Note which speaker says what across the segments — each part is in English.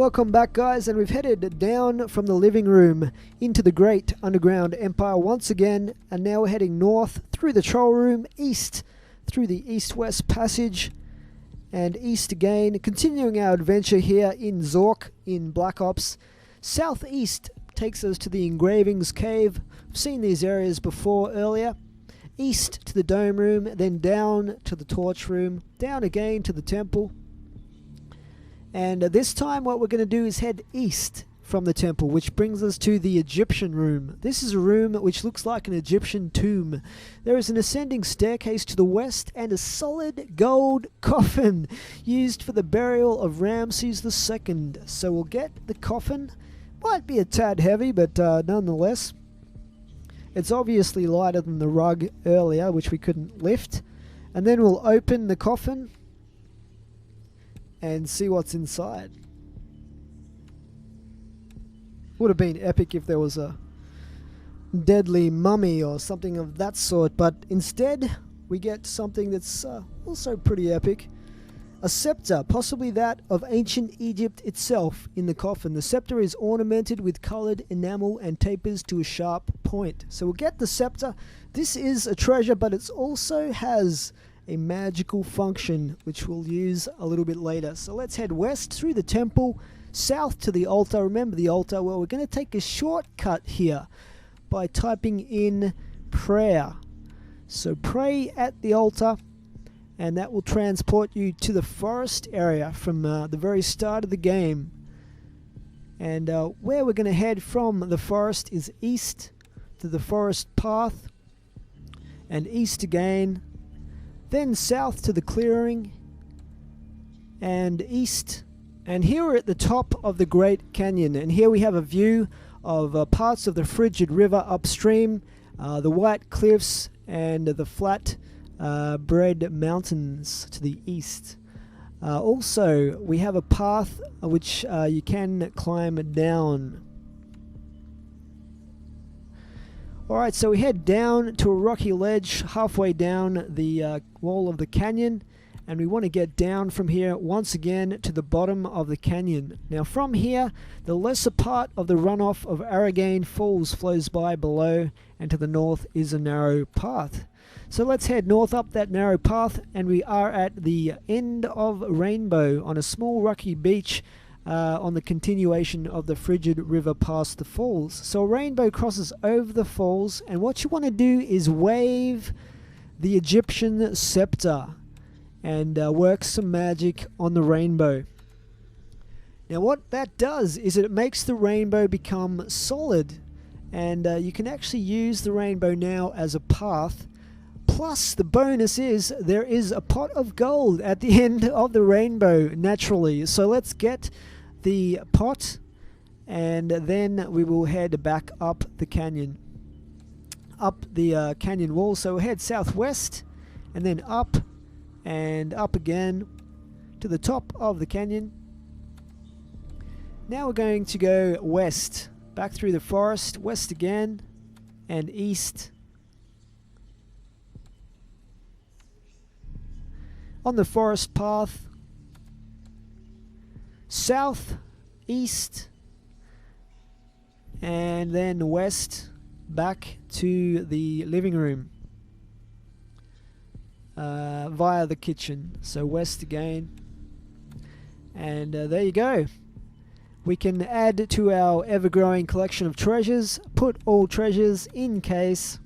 Speaker 1: Welcome back, guys, and we've headed down from the living room into the great underground empire once again, and now we're heading north through the troll room, east through the east-west passage, and east again, continuing our adventure here in Zork in Black Ops. Southeast takes us to the engravings cave. We've seen these areas before earlier. East to the dome room, then down to the torch room, down again to the temple. And this time what we're going to do is head east from the temple, which brings us to the Egyptian room. This is a room which looks like an Egyptian tomb. There is an ascending staircase to the west and a solid gold coffin used for the burial of Ramses II. So we'll get the coffin. Might be a tad heavy, but nonetheless. It's obviously lighter than the rug earlier, which we couldn't lift. And then we'll open the coffin and see what's inside. Would have been epic if there was a deadly mummy or something of that sort, but instead we get something that's also pretty epic. A scepter, possibly that of ancient Egypt itself, in the coffin. The scepter is ornamented with coloured enamel and tapers to a sharp point. So we'll get the scepter. This is a treasure, but it also has a magical function, which we'll use a little bit later. So let's head west through the temple, south to the altar. Remember the altar? Well, we're going to take a shortcut here by typing in prayer. So pray at the altar, and that will transport you to the forest area from the very start of the game. And where we're going to head from the forest is east to the forest path, and east again, then south to the clearing, and east. And here we're at the top of the Great Canyon, and here we have a view of parts of the Frigid River upstream, the white cliffs, and the flat bread mountains to the east. Also, we have a path which you can climb down. Alright, so we head down to a rocky ledge halfway down the wall of the canyon, and we want to get down from here once again to the bottom of the canyon. Now from here, the lesser part of the runoff of Arrogane Falls flows by below, and to the north is a narrow path. So let's head north up that narrow path, and we are at the end of Rainbow on a small rocky beach on the continuation of the Frigid River past the falls. So Rainbow crosses over the falls, and what you want to do is wave the Egyptian scepter and work some magic on the rainbow. Now what that does is it makes the rainbow become solid, and you can actually use the rainbow now as a path. Plus, the bonus is there is a pot of gold at the end of the rainbow naturally. So let's get the pot, and then we will head back up the canyon. Up the canyon wall. So we'll head southwest, and then up, and up again to the top of the canyon. Now we're going to go west, back through the forest, west again, and east. On the forest path, south, east, and then west, back to the living room via the kitchen. So west again, and there you go. We can add to our ever-growing collection of treasures. Put all treasures in case.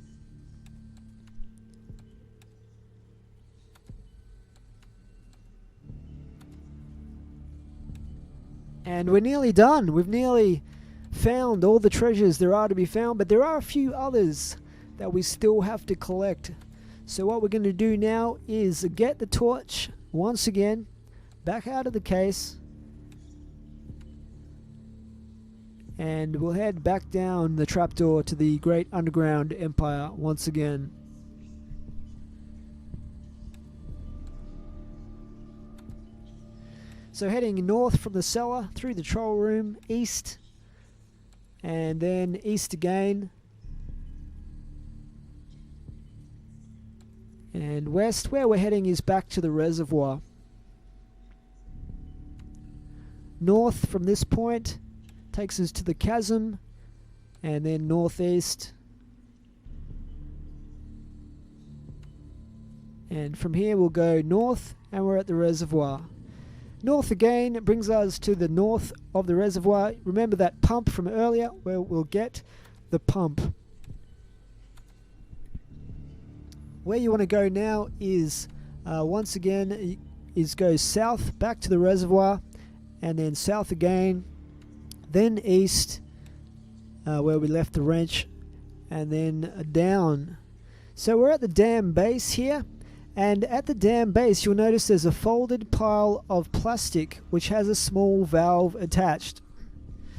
Speaker 1: And we're nearly done. We've nearly found all the treasures there are to be found, but there are a few others that we still have to collect. So what we're going to do now is get the torch once again back out of the case, and we'll head back down the trapdoor to the great underground empire once again. So heading north from the cellar, through the troll room, east, and then east again, and west. Where we're heading is back to the reservoir. north from this point takes us to the chasm, and then northeast. And from here we'll go north and we're at the reservoir. North again brings us to the north of the reservoir. Remember that pump from earlier where we'll get the pump. Where you want to go now is once again is go south back to the reservoir, and then south again, then east where we left the wrench, and then down. So we're at the dam base here, and at the dam base you'll notice there's a folded pile of plastic which has a small valve attached.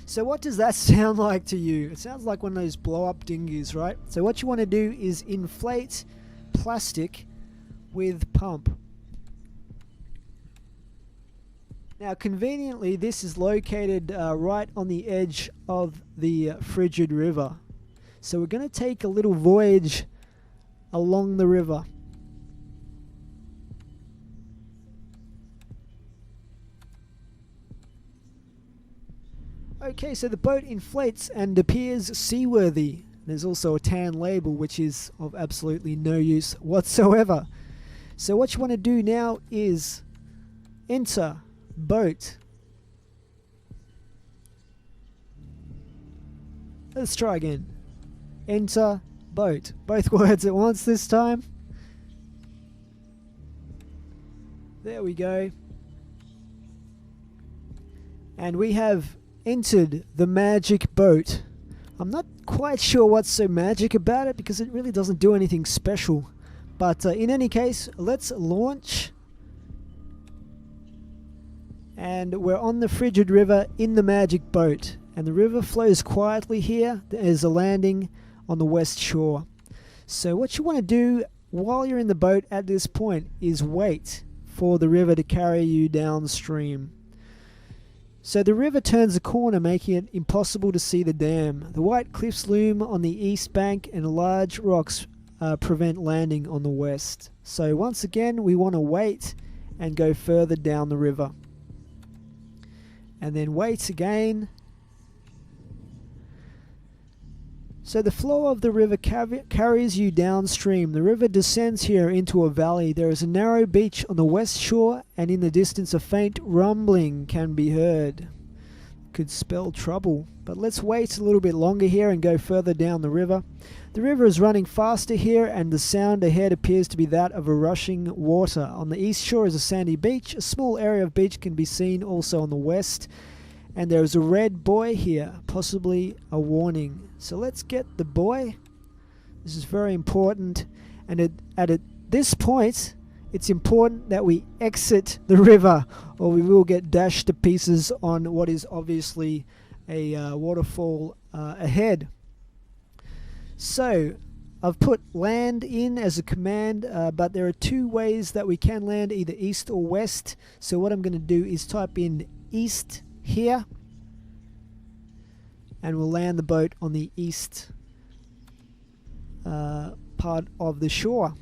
Speaker 1: So what does that sound like to you? It sounds like one of those blow up dinghies, right? So what you want to do is inflate plastic with pump. Now conveniently this is located right on the edge of the Frigid River. So we're going to take a little voyage along the river. Okay, so the boat inflates and appears seaworthy. There's also a tan label which is of absolutely no use whatsoever. So what you want to do now is enter boat. Let's try again. Enter boat. Both words at once this time. There we go. And we have entered the magic boat. I'm not quite sure what's so magic about it because it really doesn't do anything special. But in any case, let's launch. And we're on the Frigid River in the magic boat. And the river flows quietly here. There's a landing on the west shore. So what you want to do while you're in the boat at this point is wait for the river to carry you downstream. So the river turns a corner, making it impossible to see the dam. The white cliffs loom on the east bank and large rocks prevent landing on the west. So once again we want to wait and go further down the river. And then wait again. So the flow of the river carries you downstream. The river descends here into a valley. There is a narrow beach on the west shore, and in the distance a faint rumbling can be heard. Could spell trouble. But let's wait a little bit longer here and go further down the river. The river is running faster here, and the sound ahead appears to be that of a rushing water. On the east shore is a sandy beach. A small area of beach can be seen also on the west. And there is a red buoy here, possibly a warning. So let's get the buoy. This is very important. And at this point, it's important that we exit the river, or we will get dashed to pieces on what is obviously a waterfall ahead. So I've put land in as a command, but there are two ways that we can land, either east or west. So what I'm going to do is type in east here, and we'll land the boat on the east part of the shore.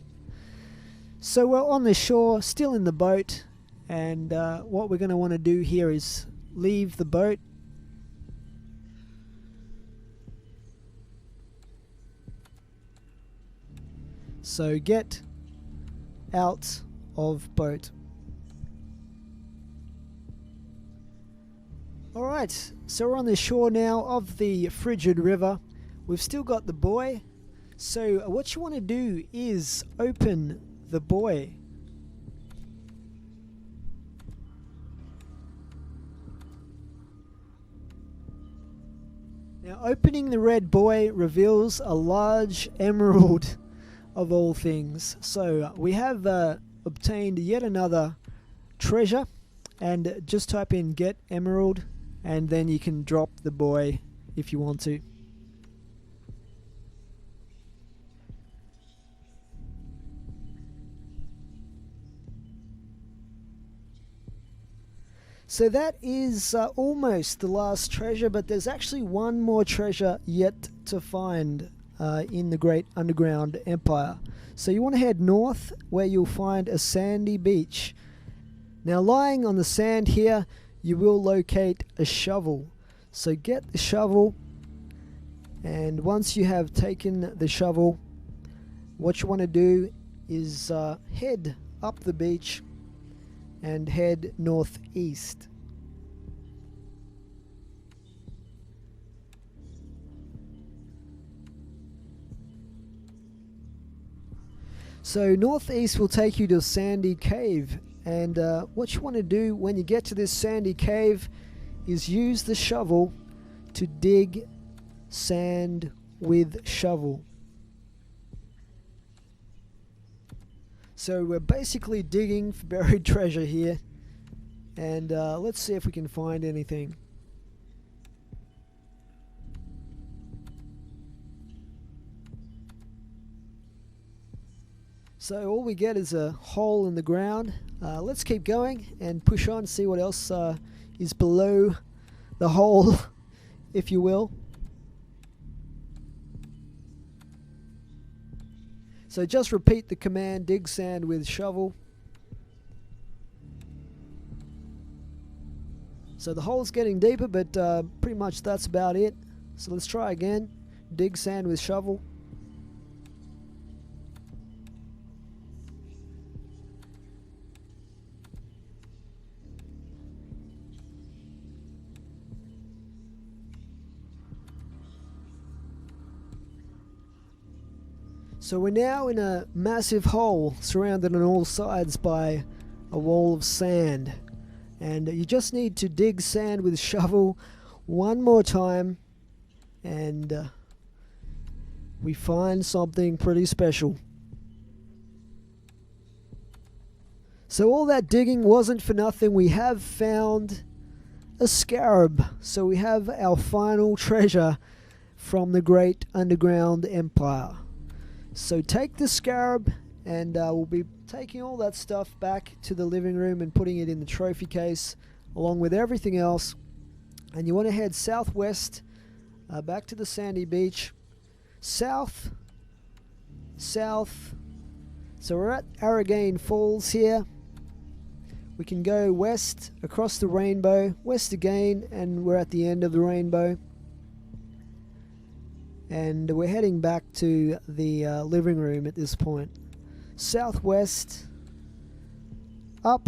Speaker 1: So we're on the shore, still in the boat, and what we're going to want to do here is leave the boat. So get out of boat. Alright, so we're on the shore now of the Frigid River. We've still got the buoy. So what you want to do is open the buoy. Now opening the red buoy reveals a large emerald of all things. So we have obtained yet another treasure, and just type in get emerald, and then you can drop the buoy if you want to. So that is almost the last treasure, but there's actually one more treasure yet to find in the Great Underground Empire. So you want to head north, where you'll find a sandy beach. Now lying on the sand here, you will locate a shovel. So get the shovel, and once you have taken the shovel, what you want to do is head up the beach and head northeast. So northeast will take you to a sandy cave, and what you want to do when you get to this sandy cave is use the shovel to dig sand with shovel. So we're basically digging for buried treasure here, and let's see if we can find anything. So all we get is a hole in the ground. Let's keep going and push on, see what else is below the hole, if you will. So just repeat the command, dig sand with shovel. So the hole's getting deeper, but pretty much that's about it. So let's try again. Dig sand with shovel. So we're now in a massive hole surrounded on all sides by a wall of sand, and you just need to dig sand with a shovel one more time, and we find something pretty special. So all that digging wasn't for nothing. We have found a scarab. So we have our final treasure from the great underground empire. So take the scarab, and we'll be taking all that stuff back to the living room and putting it in the trophy case along with everything else. And you want to head southwest back to the sandy beach. South. So we're at Arrogane Falls here. We can go west across the rainbow, west again, and we're at the end of the rainbow. And we're heading back to the living room at this point. Southwest, up,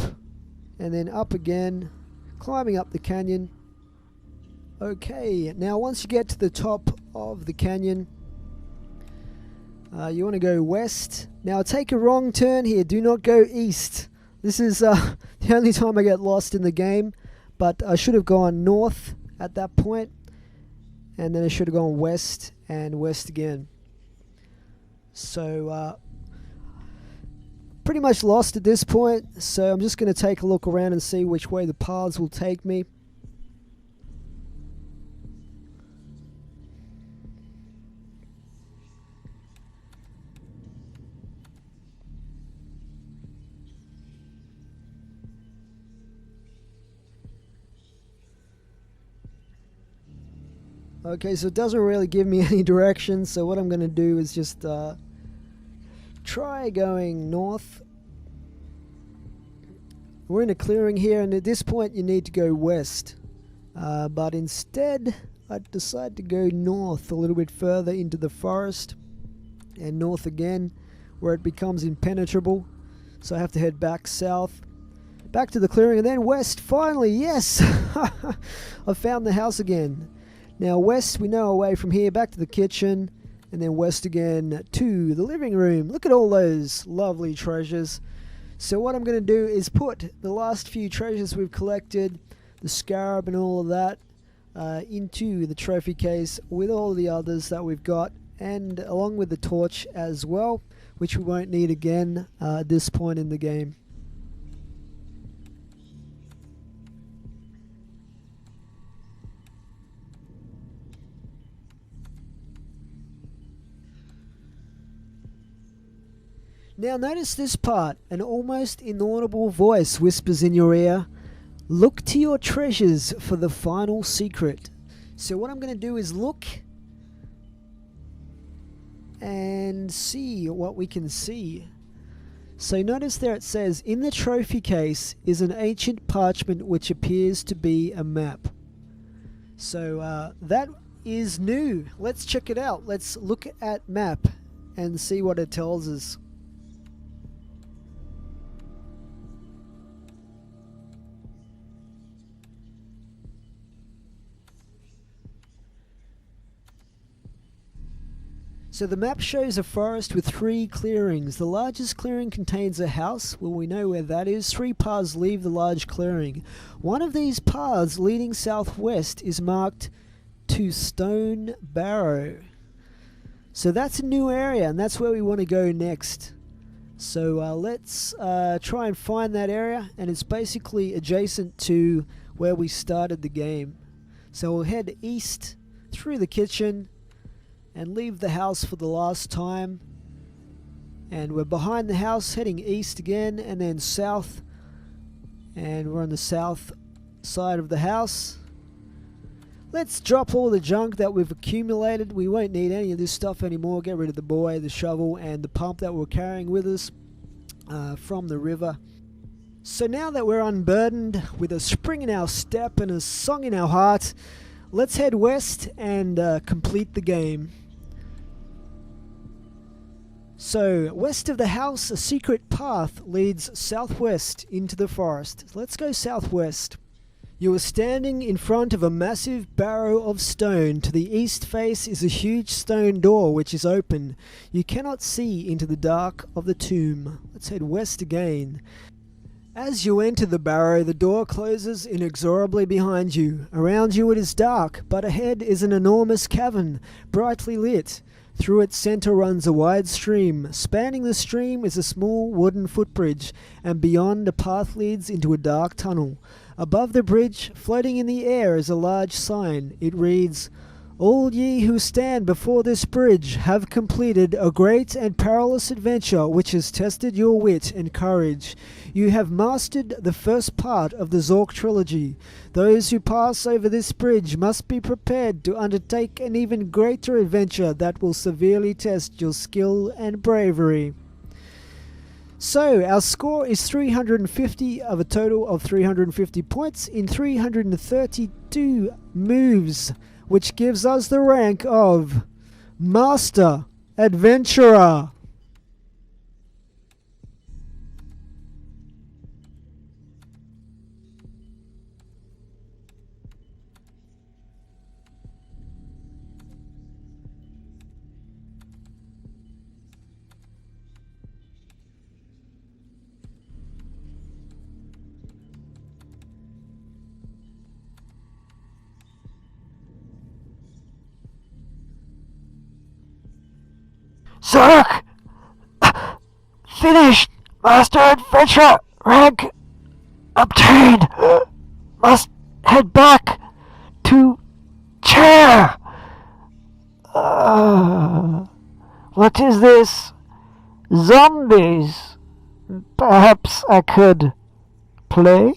Speaker 1: and then up again, climbing up the canyon. Okay, now once you get to the top of the canyon, you want to go west. Now take a wrong turn here, do not go east. This is the only time I get lost in the game, but I should have gone north at that point, and then I should have gone west and west again. So pretty much lost at this point, so I'm just going to take a look around and see which way the paths will take me. Okay, so it doesn't really give me any direction, so what I'm going to do is just try going north. We're in a clearing here, and at this point you need to go west. But instead, I decide to go north a little bit further into the forest, and north again, where it becomes impenetrable. So I have to head back south, back to the clearing, and then west. Finally, yes! I found the house again. Now west, we know our way from here back to the kitchen, and then west again to the living room. Look at all those lovely treasures. So what I'm going to do is put the last few treasures we've collected, the scarab and all of that, into the trophy case with all the others that we've got, and along with the torch as well, which we won't need again at this point in the game. Now notice this part. An almost inaudible voice whispers in your ear, "Look to your treasures for the final secret." So what I'm going to do is look and see what we can see. So notice there it says, in the trophy case is an ancient parchment which appears to be a map. So that is new. Let's check it out. Let's look at map and see what it tells us. So the map shows a forest with 3 clearings. The largest clearing contains a house. Well, we know where that is. 3 paths leave the large clearing. One of these paths leading southwest is marked to Stone Barrow. So that's a new area, and that's where we want to go next. So let's try and find that area, and it's basically adjacent to where we started the game. So we'll head east through the kitchen and leave the house for the last time, and we're behind the house heading east again and then south, and we're on the south side of the house. Let's drop all the junk that we've accumulated. We won't need any of this stuff anymore. Get rid of the buoy, the shovel and the pump that we're carrying with us from the river. So now that we're unburdened with a spring in our step and a song in our heart, let's head west and complete the game. So, west of the house, a secret path leads southwest into the forest. Let's go southwest. You are standing in front of a massive barrow of stone. To the east face is a huge stone door which is open. You cannot see into the dark of the tomb. Let's head west again. As you enter the barrow, the door closes inexorably behind you. Around you it is dark, but ahead is an enormous cavern, brightly lit. Through its center runs a wide stream. Spanning the stream is a small wooden footbridge, and beyond a path leads into a dark tunnel. Above the bridge, floating in the air, is a large sign. It reads, "All ye who stand before this bridge have completed a great and perilous adventure which has tested your wit and courage. You have mastered the first part of the Zork trilogy. Those who pass over this bridge must be prepared to undertake an even greater adventure that will severely test your skill and bravery." So, our score is 350 of a total of 350 points in 332 moves, which gives us the rank of Master Adventurer.
Speaker 2: Zork! Finished! Master Adventurer! Rank obtained! Must head back to chair! What is this? Zombies? Perhaps I could play?